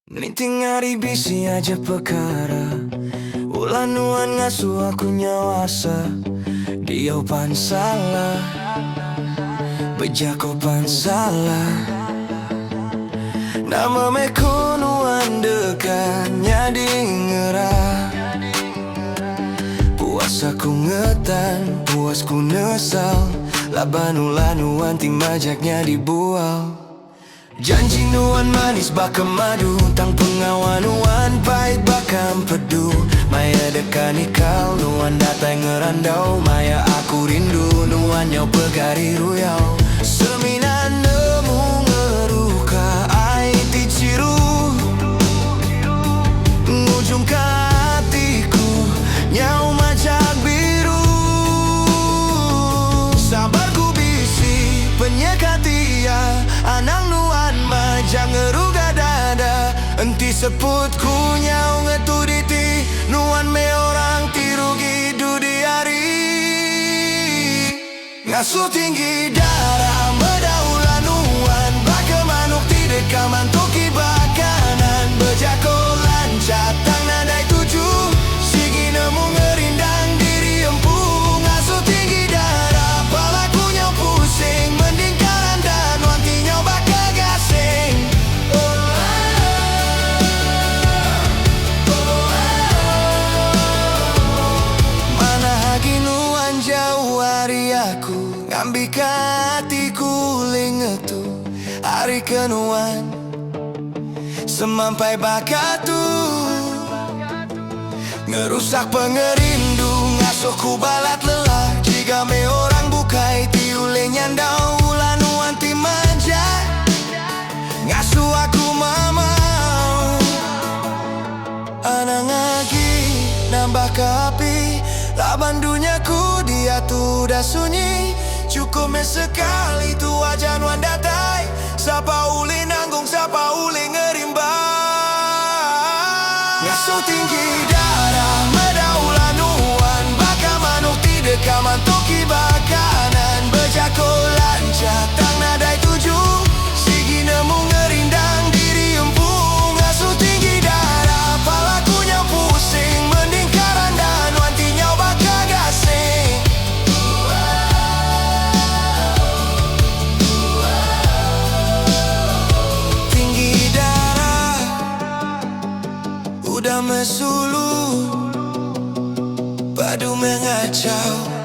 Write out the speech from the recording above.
Niting hari bisi aja perkara Ulanuan ngasuh aku nyawasa Dia pan salah Bejako pan salah Nama mekunuan dekatnya di ngerah Puas aku ngetan, puas ku nesal Labanu-lanuan tim bajaknya dibual Janji nuan manis baka madu Tang pengawanuan pahit baka empedu Maya dekan ikal nuan datai ngerandau Maya aku rindu nuan nyau pegari ruyau Seminan nemu ngeruka aiti ciru Ngujung ke hatiku nyau majak biru Sabarku bisi penyekatia Anang nuan majak ngeruga dada Enti seputku nyau ngetuditi Nuan me orang tirugi dudi hari Ngasuh tinggi darah medaulah nuan Baka manuk tidak kamantuki bakanan Bejako lancat tang nadai tujuh Sigi nemu ngerindang diri empu Ngasuh tinggi darah palaku nyau pusing Mending karandan wanti nyau baka gasing Mana hagi nuan jauh hari aku Ngambika hatiku lingetu Hari kenuan Semampai bakatu Ngerusak pengerindu Ngasuhku balat lelah Jika me orang bukai tiule nyandau Lanuan tim manja Ngasuh aku mamau Anang lagi nambah ke api Laban dunyaku dia tu dah sunyi Cukup me sekali tu aja nuan datai Sapa uli nanggung, sapa uli ngerimba Ngasuh tinggi darah medaulah nuan Baka manuk tidak kamantuki bakanan Bejako lancat tang nadai tujuh Sigi nemu ngerindang diri empu Ngasuh tinggi darah palaku nyau pusing Mending karandan wanti nyau baka gasing Tinggi darah udah mesulu Padu mengacau